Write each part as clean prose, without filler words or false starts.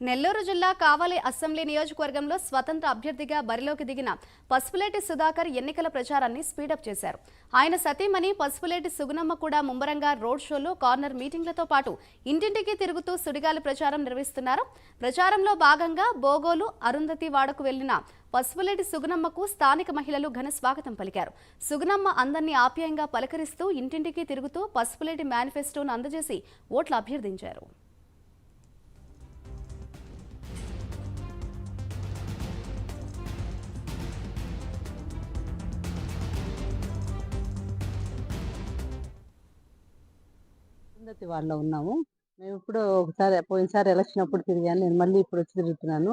నెల్లూరు జిల్లా కావలి అసెంబ్లీ నియోజకవర్గంలో స్వతంత్ర అభ్యర్థిగా బరిలోకి దిగిన పసుపులేటి సుధాకర్ ఎన్నికల ప్రచారాన్ని స్పీడప్ చేశారు. ఆయన సతీమణి పసుపులేటి సుగుణమ్మ కూడా ముమ్మరంగా రోడ్ షోలు, కార్నర్ మీటింగ్లతో పాటు ఇంటింటికి తిరుగుతూ సుడిగాలి ప్రచారం నిర్వహిస్తున్నారు. ప్రచారంలో భాగంగా బోగోలు అరుంధతి వాడకు వెళ్లిన పసుపులేటి సుగుణమ్మకు స్థానిక మహిళలు ఘన స్వాగతం పలికారు. సుగుణమ్మ అందరినీ ఆప్యాయంగా పలకరిస్తూ ఇంటింటికి తిరుగుతూ పసుపులేటి మేనిఫెస్టోను అందజేసి ఓట్లు అభ్యర్థించారు. వాళ్ళలో ఉన్నాము. మేము ఇప్పుడు ఒకసారి పోయినసారి ఎలక్షన్ అప్పుడు తిరిగాను. నేను మళ్ళీ ఇప్పుడు వచ్చి తిరుగుతున్నాను.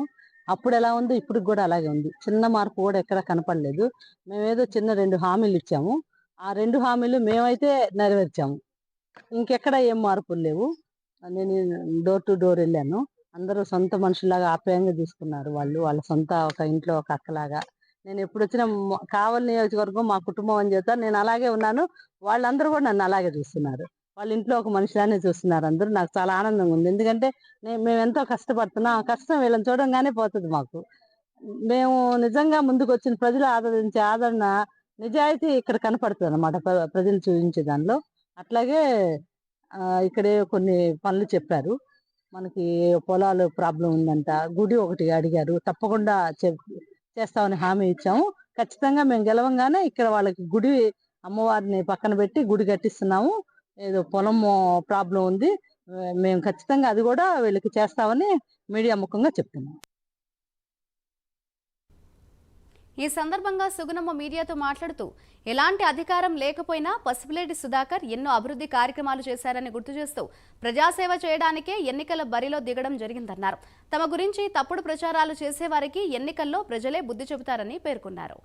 అప్పుడు ఎలా ఉందో ఇప్పుడు కూడా అలాగే ఉంది. చిన్న మార్పు కూడా ఎక్కడ కనపడలేదు. మేమేదో చిన్న 2 హామీలు ఇచ్చాము. ఆ 2 హామీలు మేమైతే నెరవేర్చాము. ఇంకెక్కడ ఏం మార్పులు లేవు. నేను డోర్ టు డోర్ వెళ్ళాను. అందరూ సొంత మనుషులాగా ఆప్యాయంగా చూసుకున్నారు. వాళ్ళ సొంత ఒక ఇంట్లో ఒక అక్కలాగా. నేను ఎప్పుడు వచ్చినా కావలి నియోజకవర్గం మా కుటుంబం అని చెప్తాను. నేను అలాగే ఉన్నాను. వాళ్ళందరూ కూడా నన్ను అలాగే చూస్తున్నారు. వాళ్ళ ఇంట్లో ఒక మనిషిలానే చూస్తున్నారు అందరూ. నాకు చాలా ఆనందంగా ఉంది. ఎందుకంటే మేము ఎంతో కష్టపడుతున్నాం. ఆ కష్టం వీళ్ళని చూడంగానే పోతుంది మాకు. మేము నిజంగా ముందుకు వచ్చిన ప్రజలు ఆదరించే ఆదరణ, నిజాయితీ ఇక్కడ కనపడుతుంది అన్నమాట ప్రజలు చూపించే దానిలో. అట్లాగే ఇక్కడే కొన్ని పనులు చెప్పారు. మనకి పొలాలు ప్రాబ్లం ఉందంట, గుడి ఒకటి అడిగారు. తప్పకుండా చేస్తామని హామీ ఇచ్చాము. ఖచ్చితంగా మేము గెలవంగానే ఇక్కడ వాళ్ళకి గుడి, అమ్మవారిని పక్కన పెట్టి గుడి కట్టిస్తున్నాము. ఏదో పొలం ప్రాబ్లం ఉంది, మేము ఖచ్చితంగా అది కూడా వీళ్ళకి చేస్తామని మీడియా ముఖంగా చెప్తున్నాం. ఈ సందర్భంగా సుగుణమ్మ మీడియాతో మాట్లాడుతూ, ఎలాంటి అధికారం లేకపోయినా పసుపులేటి సుధాకర్ ఎన్నో అభివృద్ధి కార్యక్రమాలు చేశారని గుర్తు చేస్తూ, ప్రజాసేవ చేయడానికే ఎన్నికల బరిలో దిగడం జరిగిందన్నారు. తమ గురించి తప్పుడు ప్రచారాలు చేసేవారికి ఎన్నికల్లో ప్రజలే బుద్ధి చెబుతారని పేర్కొన్నారు.